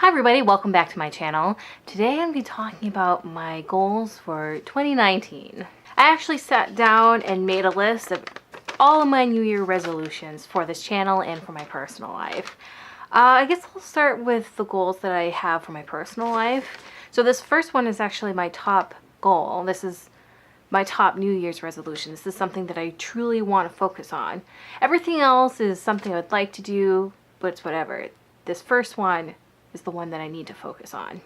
Hi everybody, welcome back to my channel. Today I'm going to be talking about my goals for 2019. I actually sat down and made a list of all of my New Year resolutions for this channel and for my personal life. I guess I'll start with the goals that I have for my personal life. So this first one is actually my top goal. This is my top New Year's resolution. This is something that I truly want to focus on. Everything else is something I would like to do, but it's whatever. This first one is the one that I need to focus on.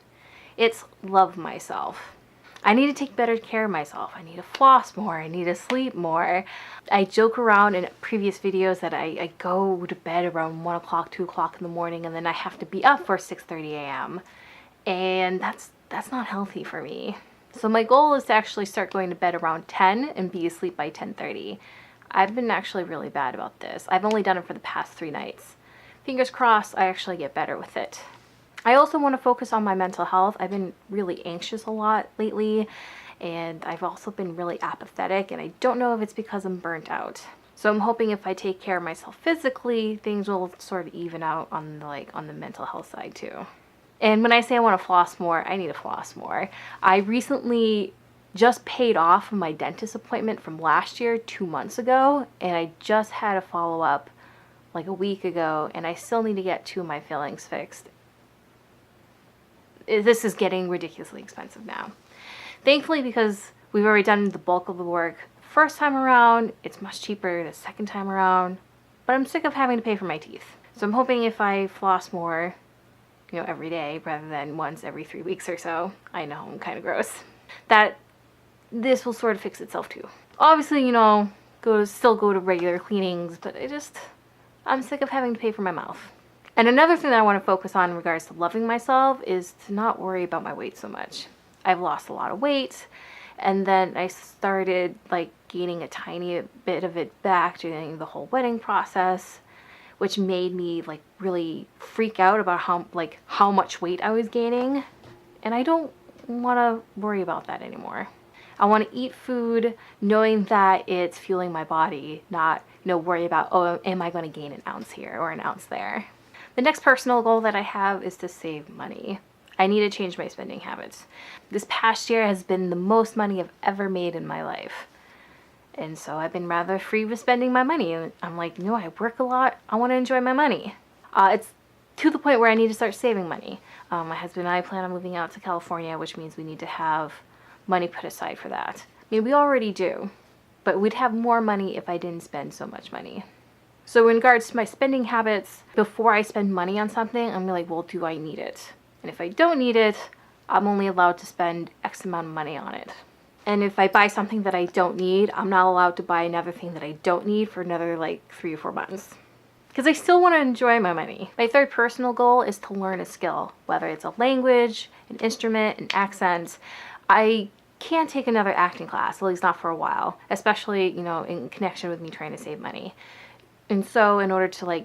It's love myself. I need to take better care of myself. I need to floss more. I need to sleep more. I joke around in previous videos that I go to bed around 1 o'clock, 2 o'clock in the morning, and then I have to be up for 6:30 a.m. And that's not healthy for me. So my goal is to actually start going to bed around 10 and be asleep by 10:30. I've been actually really bad about this. I've only done it for the past 3 nights. Fingers crossed I actually get better with it. I also want to focus on my mental health. I've been really anxious a lot lately, and I've also been really apathetic, and I don't know if it's because I'm burnt out. So I'm hoping if I take care of myself physically, things will sort of even out on the mental health side too. And when I say I want to floss more, I need to floss more. I recently just paid off my dentist appointment from last year 2 months ago, and I just had a follow-up like a week ago, and I still need to get 2 of my fillings fixed. This is getting ridiculously expensive now. Thankfully, because we've already done the bulk of the work first time around, it's much cheaper the second time around, but I'm sick of having to pay for my teeth. So I'm hoping if I floss more, every day rather than once every 3 weeks or so, I know I'm kind of gross, that this will sort of fix itself too. Obviously, still go to regular cleanings, but I'm sick of having to pay for my mouth. And another thing that I want to focus on in regards to loving myself is to not worry about my weight so much. I've lost a lot of weight, and then I started gaining a tiny bit of it back during the whole wedding process, which made me really freak out about how much weight I was gaining. And I don't want to worry about that anymore. I want to eat food knowing that it's fueling my body, not worry about, oh, am I going to gain an ounce here or an ounce there. The next personal goal that I have is to save money. I need to change my spending habits. This past year has been the most money I've ever made in my life. And so I've been rather free with spending my money. I'm like, I work a lot. I want to enjoy my money. It's to the point where I need to start saving money. My husband and I plan on moving out to California, which means we need to have money put aside for that. I mean, we already do, but we'd have more money if I didn't spend so much money. So in regards to my spending habits, before I spend money on something, I'm like, well, do I need it? And if I don't need it, I'm only allowed to spend X amount of money on it. And if I buy something that I don't need, I'm not allowed to buy another thing that I don't need for another 3 or 4 months. Because I still want to enjoy my money. My third personal goal is to learn a skill, whether it's a language, an instrument, an accent. I can't take another acting class, at least not for a while, especially, in connection with me trying to save money. And so in order to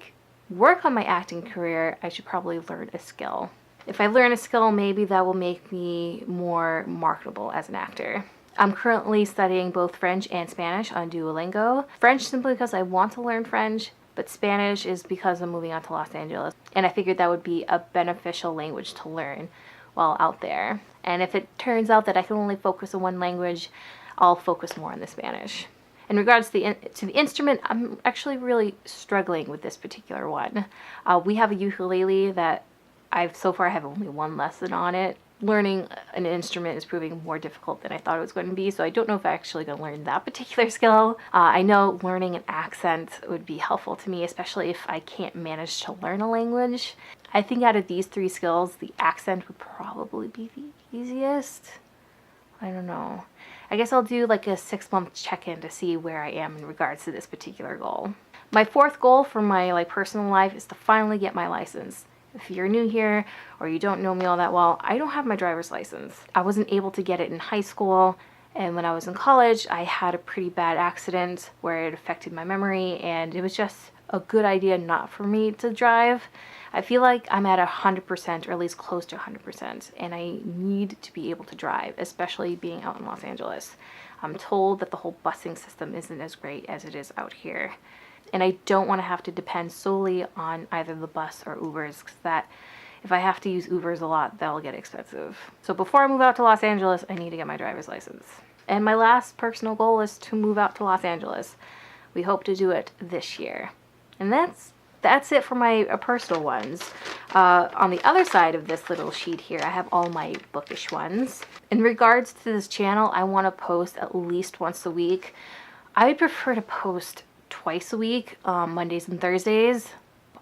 work on my acting career, I should probably learn a skill. If I learn a skill, maybe that will make me more marketable as an actor. I'm currently studying both French and Spanish on Duolingo. French simply because I want to learn French, but Spanish is because I'm moving out to Los Angeles. And I figured that would be a beneficial language to learn while out there. And if it turns out that I can only focus on one language, I'll focus more on the Spanish. In regards to the instrument, I'm actually really struggling with this particular one. We have a ukulele that so far have only 1 lesson on it. Learning an instrument is proving more difficult than I thought it was going to be, so I don't know if I'm actually going to learn that particular skill. I know learning an accent would be helpful to me, especially if I can't manage to learn a language. I think out of these 3 skills, the accent would probably be the easiest. I don't know. I guess I'll do a 6-month check-in to see where I am in regards to this particular goal. My 4th goal for my personal life is to finally get my license. If you're new here or you don't know me all that well, I don't have my driver's license. I wasn't able to get it in high school, and when I was in college, I had a pretty bad accident where it affected my memory, and it was just a good idea not for me to drive. I feel like I'm at 100%, or at least close to 100%, and I need to be able to drive, especially being out in Los Angeles. I'm told that the whole busing system isn't as great as it is out here. And I don't want to have to depend solely on either the bus or Ubers, because that If I have to use Ubers a lot, that'll get expensive. So before I move out to Los Angeles, I need to get my driver's license. And my last personal goal is to move out to Los Angeles. We hope to do it this year. And that's it for my personal ones. On the other side of this little sheet here, I have all my bookish ones. In regards to this channel, I want to post at least once a week. I would prefer to post twice a week, Mondays and Thursdays.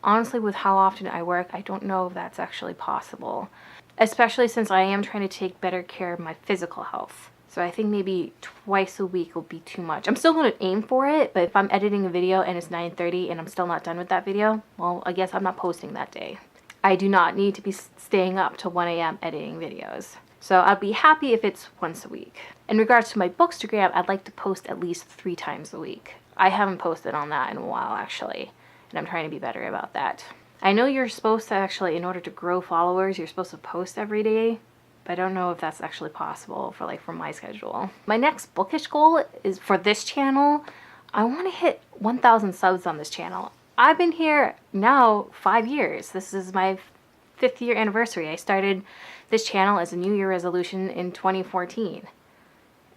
Honestly, with how often I work, I don't know if that's actually possible. Especially since I am trying to take better care of my physical health. So I think maybe twice a week will be too much. I'm still going to aim for it, but if I'm editing a video and it's 9:30 and I'm still not done with that video, well, I guess I'm not posting that day. I do not need to be staying up till 1 a.m. editing videos. So I'd be happy if it's once a week. In regards to my Bookstagram, I'd like to post at least 3 times a week. I haven't posted on that in a while, actually, and I'm trying to be better about that. I know you're supposed to actually, in order to grow followers, you're supposed to post every day. But I don't know if that's actually possible for my schedule. My next bookish goal is for this channel. I want to hit 1,000 subs on this channel. I've been here now 5 years. This is my 5th year anniversary. I started this channel as a New Year resolution in 2014.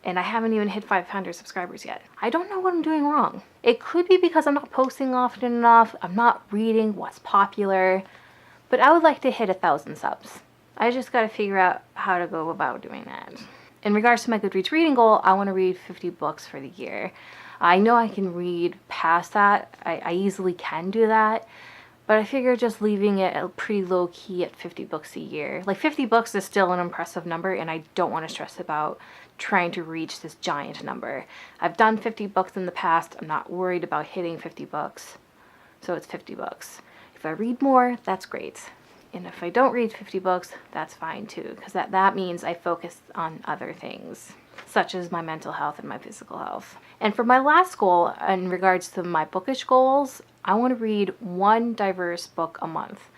And I haven't even hit 500 subscribers yet. I don't know what I'm doing wrong. It could be because I'm not posting often enough. I'm not reading what's popular. But I would like to hit 1,000 subs. I just got to figure out how to go about doing that. In regards to my Goodreads reading goal, I want to read 50 books for the year. I know I can read past that. I easily can do that. But I figure just leaving it pretty low key at 50 books a year. 50 books is still an impressive number, and I don't want to stress about trying to reach this giant number. I've done 50 books in the past. I'm not worried about hitting 50 books. So it's 50 books. If I read more, that's great. And if I don't read 50 books, that's fine too, because that means I focus on other things, such as my mental health and my physical health. And for my last goal, in regards to my bookish goals, I want to read 1 diverse book a month.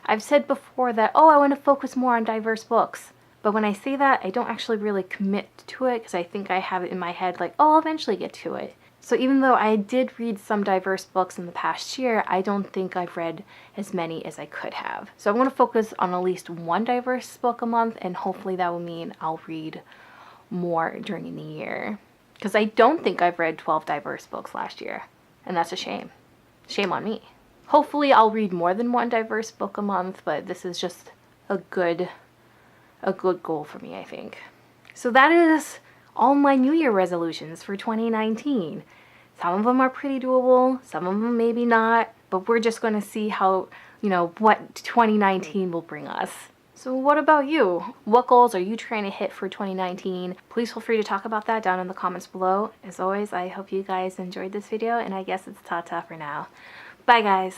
I've said before that, I want to focus more on diverse books. But when I say that, I don't actually really commit to it, because I think I have it in my head I'll eventually get to it. So even though I did read some diverse books in the past year, I don't think I've read as many as I could have. So I want to focus on at least 1 diverse book a month, and hopefully that will mean I'll read more during the year. Because I don't think I've read 12 diverse books last year, and that's a shame. Shame on me. Hopefully I'll read more than 1 diverse book a month, but this is just a good goal for me, I think. So that is all my New Year resolutions for 2019. Some of them are pretty doable, some of them maybe not, but we're just going to see how, what 2019 will bring us. So what about you? What goals are you trying to hit for 2019? Please feel free to talk about that down in the comments below. As always, I hope you guys enjoyed this video, and I guess it's ta-ta for now. Bye guys!